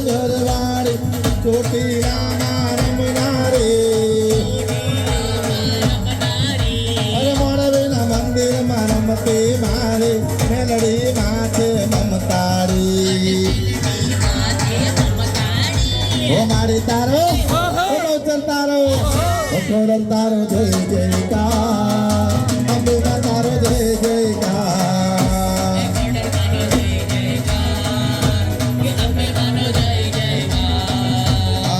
ઘરવાળી ચોટીલામાં રમનારી અરે મોરબીના મંદિરમાં રમતી મારી મેલડી માં છે મમતારી ઓ મારી તારો ઓ બહુચર તારો ઓ ખોડલ તારો જય જયકાર અંબિકા તારો જય જયકાર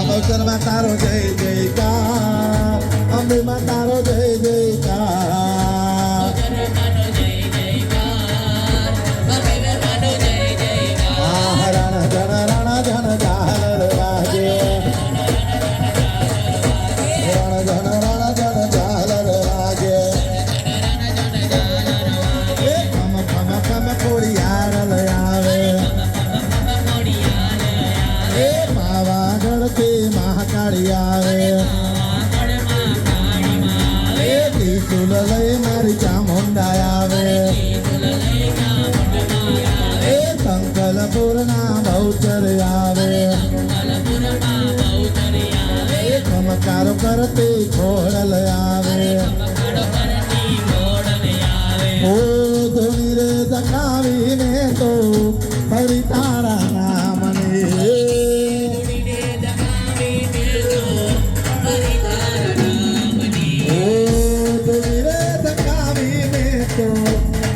બહુચરમાં તારો જય જયકાર અંબિકા તારો જય જયકાર હરણ જન રણ જન ઝાલર વાગે રણ જન રણ જન ઝાલર વાગે ખમ ખમ ખમ કોળિયાર આવે એ પાવાગઢથી મહાકાળી આવે એ ત્રિશુલ લઈ મારી ચામુંડા આવે એ સંકલપુરના બહુચર આવે એ ચમકારો કરતી ખોડલ આવે ઓ ધોની રે દકાવીને તો ફરી તારા નામને ઓ ધોની રે દકાવીને તો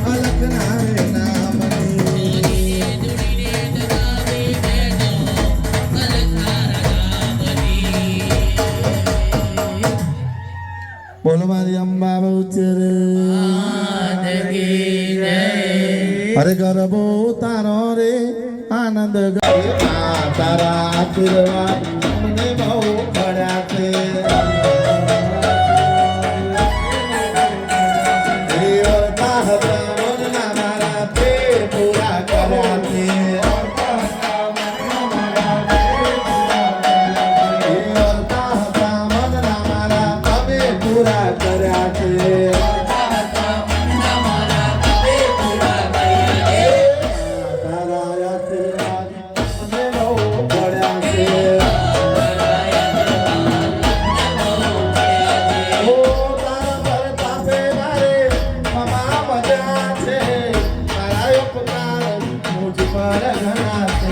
અલકના રે બોલો મારી અંબા બહુચર અરે ગરબો તારો રે આનંદ તારા આશીર્વાદ મને બહુ મળ્યા છે મારા પેટ પૂરા કર્યા છે પૂરા કર્યા છે તારા આશીર્વાદ મને બહુ મળ્યા છે ઓ તારા પર તાપે મારે મમા મજા છે તારા ઉપકાર મુજ પર ઘણા છે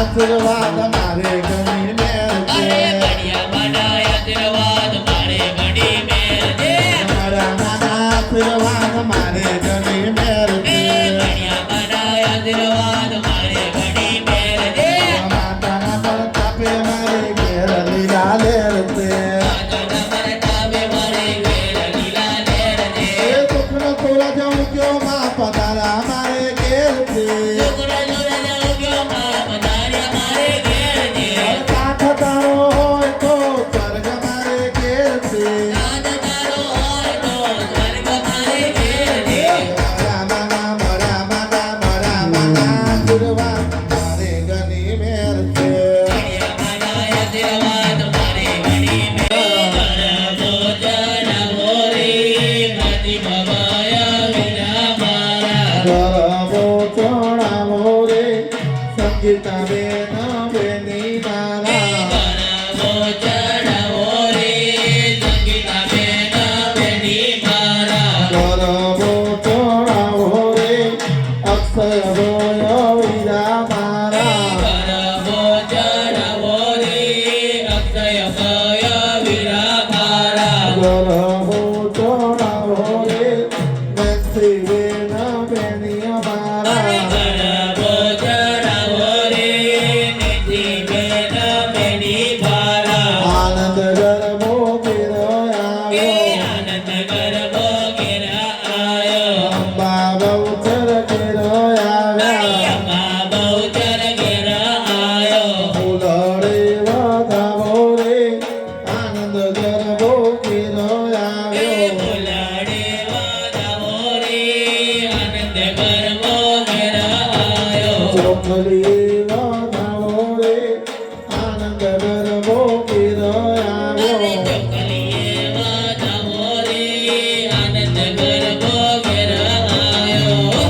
આશીર્વાદ મારે ઘણી મેર છે આશીર્વાદ મારે ઘણી મેર છે મારા માના આશીર્વાદ મારે ઘણી મેર છે આશીર્વાદ મારે ઘણી મેર છે માતાના પર તાપે મારે ઘેર લીલા લેર છે દુઃખનો થોડા જાઉં ક્યો માં પધારા મારે ઘેર છે સંગીતા બેન બેની શિવે ના બેની અમારા ગરબો ચડાવો રે નેથી બેન બેની ભારા આનંદ ગરબો ગીરો આવ્યો આનંદ ગરબો ઘેરા આયો અંબા બહુચર ગીરો આવ્યા અંબા બહુચર ઘેરા આયો ફૂલડી વધાવો રે આનંદ ગરબો ગીરો આવ્યો ફૂલડે વધાવો રે આનંદ ગરબો ઘેરા આયો ચોકલી વધાવો રે આનંદ ગરબો ગીરો આવ્યો ચોકલીએ વધાવો રે આનંદ ગરબો ઘેરા આયો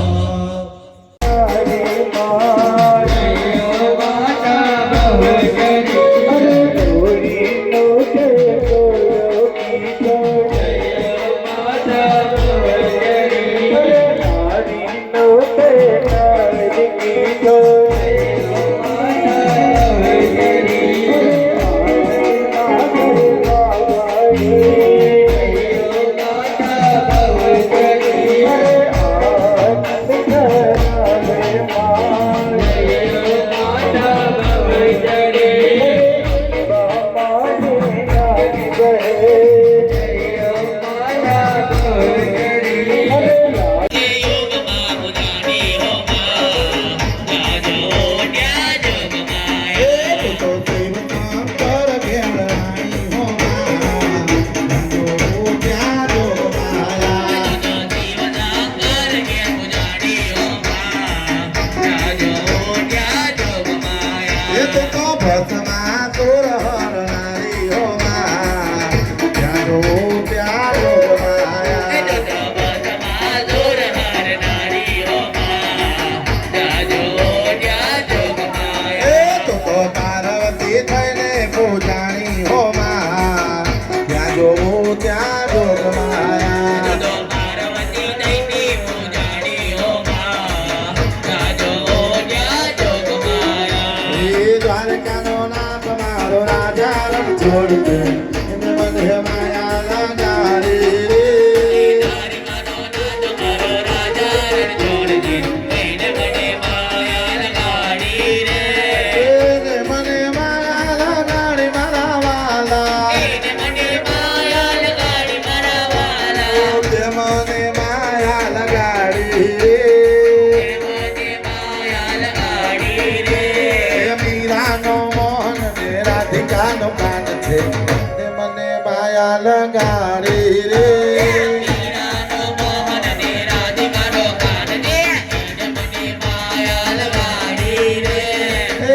છોડ દે મને માયા લગાડી મને માયા લગાડી મારા વાલા તે મને માયા લગાડી રે મીરાનો મોહન ને રાધિકાનો કાન છે તે મને માયા લગાડી રે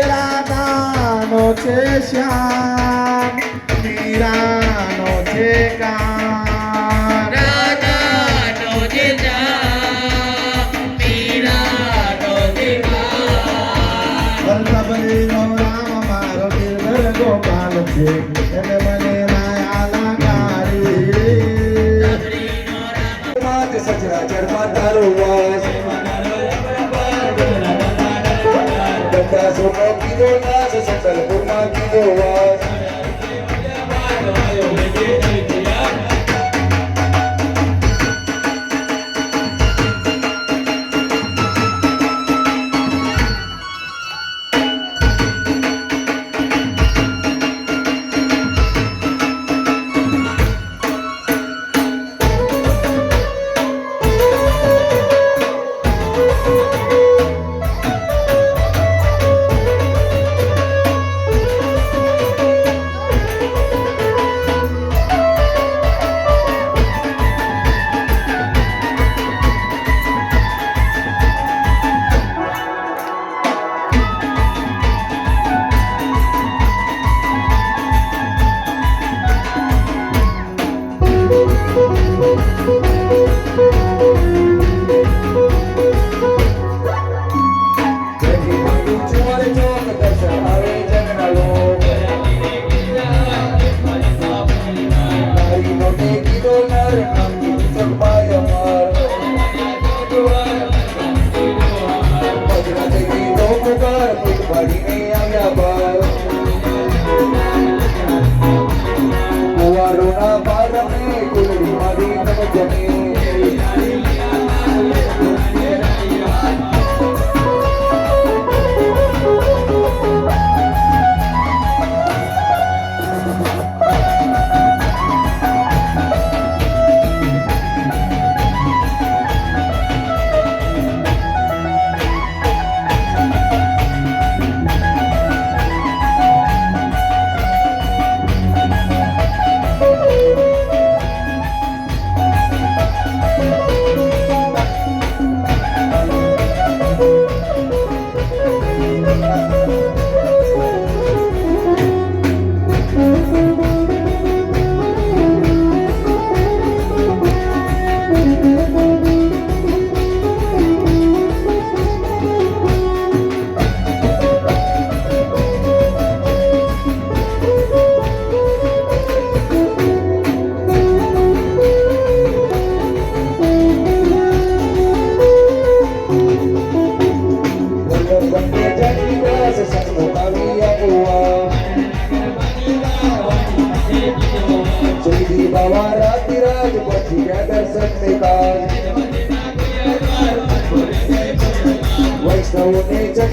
રાધાનો છે શ્યામ મીરાનો છે કાન વલ્લભનો રામ મારો ગિરધર ગોપાલ છે એને મને માયા લગાડી રે સચરાચરમાં તારો વાસ બધા સોનો કીધો નાશ સકલપુરમાં કીધો વાસ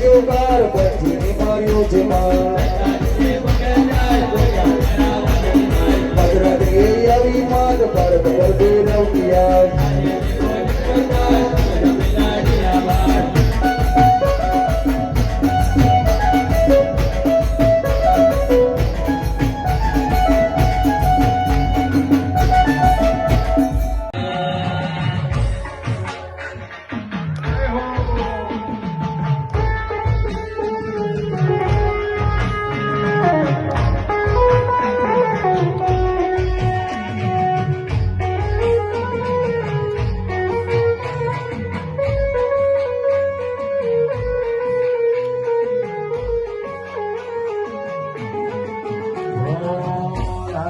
યોગાર બચીની માર્યો છે મધરાત્રે આવી માગ પર ગરબે રવ્યા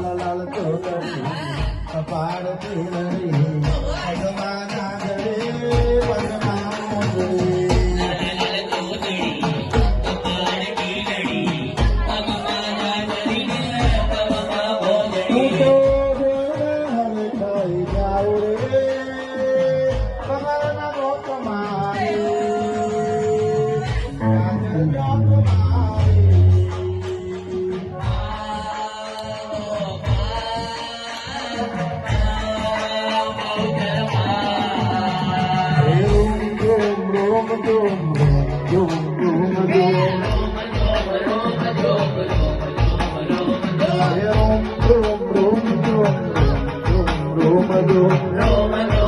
લાલ લાલ ચોતરી કપાળ પીળરી પગમાં નાગરે પગમાં મોજડી હું તો હવે થઈ જાઉં રે કમરના ગોતમાં Roman